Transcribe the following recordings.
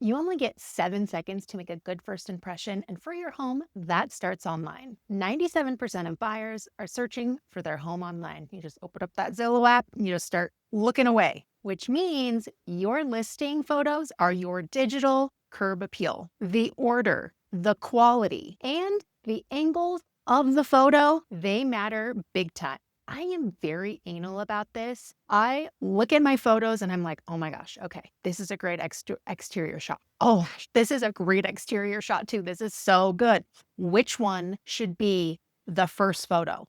You only get 7 seconds to make a good first impression, and for your home, that starts online. 97% of buyers are searching for their home online. You just open up that Zillow app and you just start looking away, which means your listing photos are your digital curb appeal. The order, the quality, and the angles of the photo, they matter big time. I am very anal about this. I look at my photos and I'm like, oh my gosh, okay, this is a great exterior shot. Oh, this is a great exterior shot too. This is so good. Which one should be the first photo?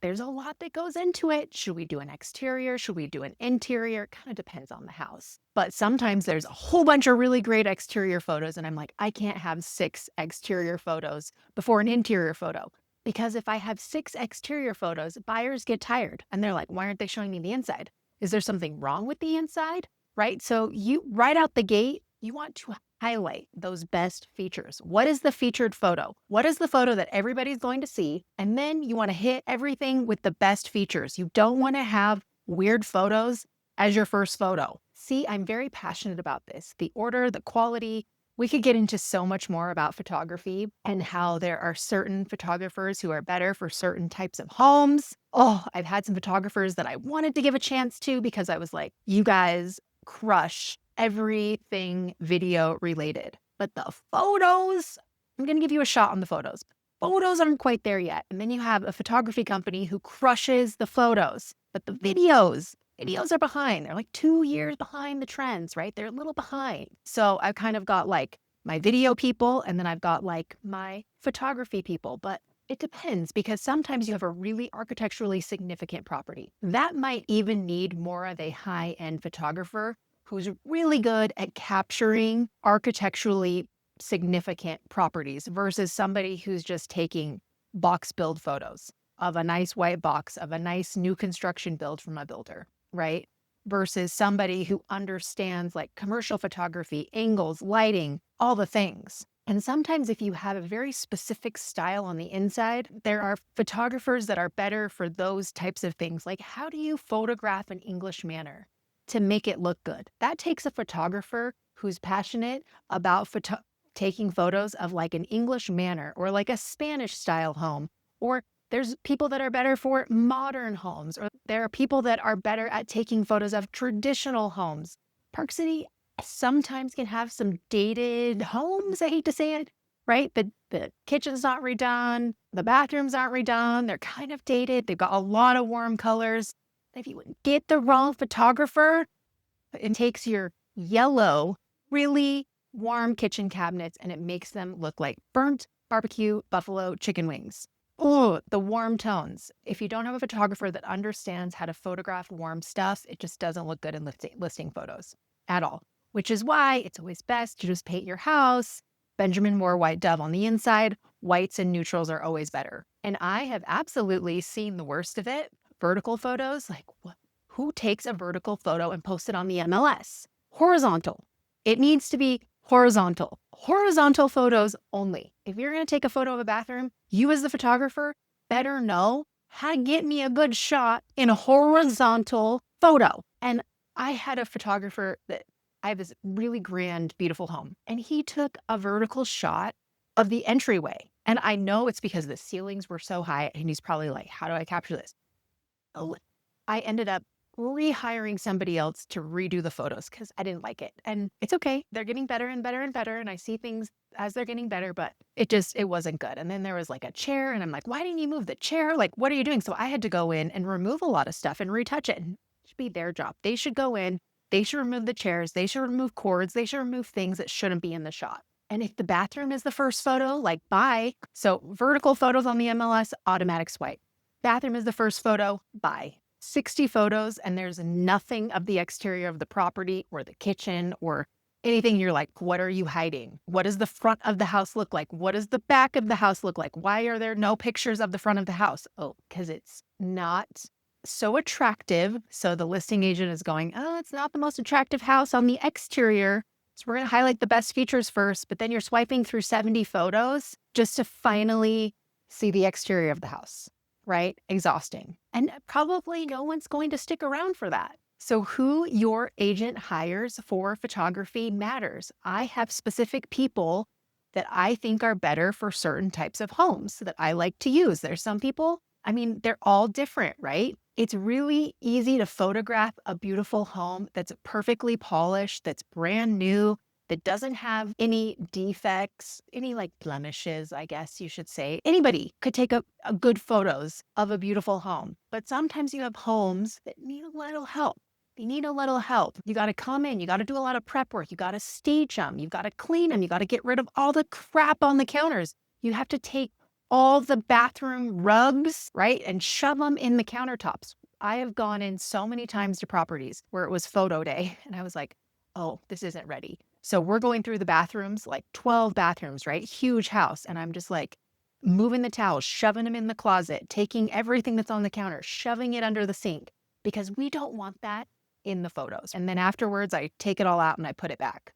There's a lot that goes into it. Should we do an exterior? Should we do an interior? It kind of depends on the house. But sometimes there's a whole bunch of really great exterior photos. And I'm like, I can't have 6 exterior photos before an interior photo. Because if I have 6 exterior photos, buyers get tired and they're like, why aren't they showing me the inside? Is there something wrong with the inside? Right? So you right out the gate, you want to highlight those best features. What is the featured photo? What is the photo that everybody's going to see? And then you want to hit everything with the best features. You don't want to have weird photos as your first photo. See, I'm very passionate about this. The order, the quality. We could get into so much more about photography and how there are certain photographers who are better for certain types of homes. Oh, I've had some photographers that I wanted to give a chance to because I was like, you guys crush everything video related. But the photos, I'm going to give you a shot on the photos. Photos aren't quite there yet. And then you have a photography company who crushes the photos, but the videos are behind. They're like 2 years behind the trends, right? They're a little behind. So I've kind of got like my video people and then I've got like my photography people, but it depends because sometimes you have a really architecturally significant property. That might even need more of a high-end photographer who's really good at capturing architecturally significant properties versus somebody who's just taking box build photos of a nice white box of a nice new construction build from a builder, right? Versus somebody who understands like commercial photography, angles, lighting, all the things. And sometimes if you have a very specific style on the inside, there are photographers that are better for those types of things. Like how do you photograph an English manor to make it look good? That takes a photographer who's passionate about taking photos of like an English manor or like a Spanish style home, or there's people that are better for modern homes, or there are people that are better at taking photos of traditional homes. Park City sometimes can have some dated homes. I hate to say it, right? The kitchen's not redone. The bathrooms aren't redone. They're kind of dated. They've got a lot of warm colors. If you get the wrong photographer, it takes your yellow, really warm kitchen cabinets and it makes them look like burnt barbecue buffalo chicken wings. Oh, the warm tones. If you don't have a photographer that understands how to photograph warm stuff, it just doesn't look good in listing photos at all, which is why it's always best to just paint your house Benjamin Moore White Dove on the inside. Whites and neutrals are always better. And I have absolutely seen the worst of it. Vertical photos, like who takes a vertical photo and posts it on the MLS? Horizontal. It needs to be horizontal. Horizontal photos only. If you're going to take a photo of a bathroom, you as the photographer better know how to get me a good shot in a horizontal photo. And I had a photographer that I have this really grand, beautiful home, and he took a vertical shot of the entryway. And I know it's because the ceilings were so high, and he's probably like, how do I capture this? I ended up rehiring somebody else to redo the photos because I didn't like it. And it's okay. They're getting better and better and better. And I see things as they're getting better, but it wasn't good. And then there was like a chair and I'm like, why didn't you move the chair? Like, what are you doing? So I had to go in and remove a lot of stuff and retouch it. And it should be their job. They should go in, they should remove the chairs, they should remove cords, they should remove things that shouldn't be in the shot. And if the bathroom is the first photo, like bye. So vertical photos on the MLS, automatic swipe. Bathroom is the first photo, bye. 60 photos and there's nothing of the exterior of the property or the kitchen or anything. You're like, what are you hiding? What does the front of the house look like? What does the back of the house look like? Why are there no pictures of the front of the house? Oh, because it's not so attractive. So the listing agent is going, oh, it's not the most attractive house on the exterior. So we're going to highlight the best features first, but then you're swiping through 70 photos just to finally see the exterior of the house. Right? Exhausting. And probably no one's going to stick around for that. So, who your agent hires for photography matters. I have specific people that I think are better for certain types of homes that I like to use. There's some people, I mean, they're all different, right? It's really easy to photograph a beautiful home that's perfectly polished, that's brand new, that doesn't have any defects, any like blemishes, I guess you should say. Anybody could take a good photos of a beautiful home, but sometimes you have homes that need a little help. They need a little help. You got to come in, you got to do a lot of prep work, you got to stage them, you got to clean them, you got to get rid of all the crap on the counters. You have to take all the bathroom rugs, right, and shove them in the countertops. I have gone in so many times to properties where it was photo day and I was like, oh, this isn't ready. So we're going through the bathrooms, like 12 bathrooms, right? Huge house. And I'm just like moving the towels, shoving them in the closet, taking everything that's on the counter, shoving it under the sink because we don't want that in the photos. And then afterwards, I take it all out and I put it back.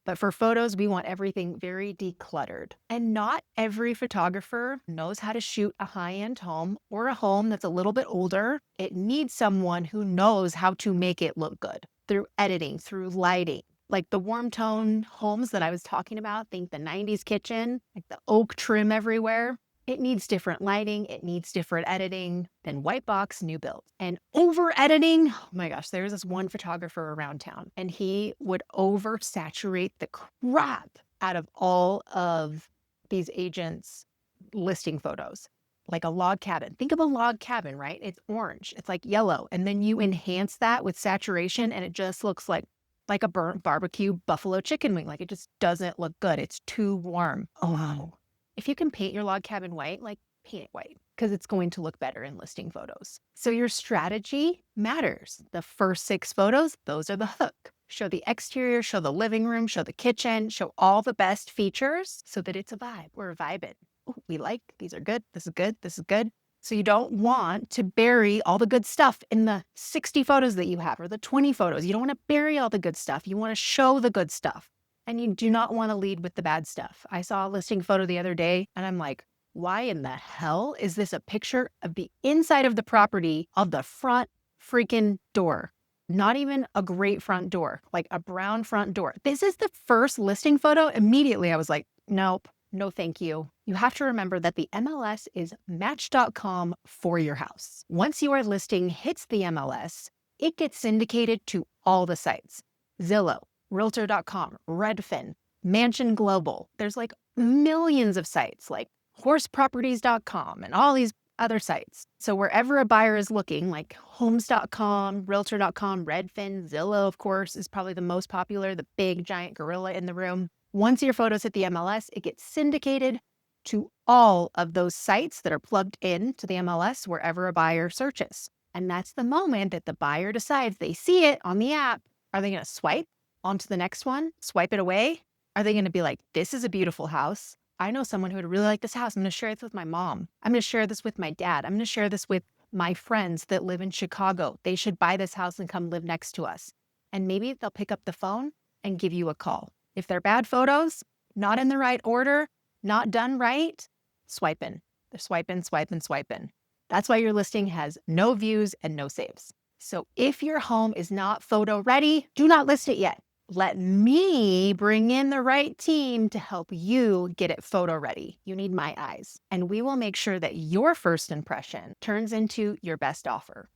But for photos, we want everything very decluttered. And not every photographer knows how to shoot a high-end home or a home that's a little bit older. It needs someone who knows how to make it look good through editing, through lighting. Like the warm tone homes that I was talking about, think the 90s kitchen, like the oak trim everywhere. It needs different lighting. It needs different editing than white box new build. And over editing, oh my gosh, there's this one photographer around town and he would oversaturate the crap out of all of these agents' listing photos. Like a log cabin. Think of a log cabin, right? It's orange. It's like yellow. And then you enhance that with saturation and it just looks like a burnt barbecue buffalo chicken wing. Like it just doesn't look good. It's too warm. Oh, if you can paint your log cabin white, like paint it white because it's going to look better in listing photos. So your strategy matters. The first 6 photos, those are the hook. Show the exterior, show the living room, show the kitchen, show all the best features so that it's a vibe. We're vibing. Ooh, we like, these are good. This is good. This is good. So you don't want to bury all the good stuff in the 60 photos that you have or the 20 photos. You don't want to bury all the good stuff. You want to show the good stuff. And you do not want to lead with the bad stuff. I saw a listing photo the other day and I'm like, why in the hell is this a picture of the inside of the property of the front freaking door? Not even a great front door, like a brown front door. This is the first listing photo. Immediately I was like, nope, no thank you. You have to remember that the MLS is Match.com for your house. Once your listing hits the MLS, it gets syndicated to all the sites. Zillow, Realtor.com, Redfin, Mansion Global. There's like millions of sites like horseproperties.com and all these other sites. So wherever a buyer is looking, like homes.com, Realtor.com, Redfin, Zillow, of course, is probably the most popular, the big giant gorilla in the room. Once your photos hit the MLS, it gets syndicated to all of those sites that are plugged in to the MLS wherever a buyer searches. And that's the moment that the buyer decides they see it on the app. Are they going to swipe onto the next one, swipe it away? Are they going to be like, this is a beautiful house. I know someone who would really like this house. I'm going to share this with my mom. I'm going to share this with my dad. I'm going to share this with my friends that live in Chicago. They should buy this house and come live next to us. And maybe they'll pick up the phone and give you a call. If they're bad photos, not in the right order, not done right, swiping. They're swiping, swiping, swiping. That's why your listing has no views and no saves. So if your home is not photo ready, do not list it yet. Let me bring in the right team to help you get it photo ready. You need my eyes. And we will make sure that your first impression turns into your best offer.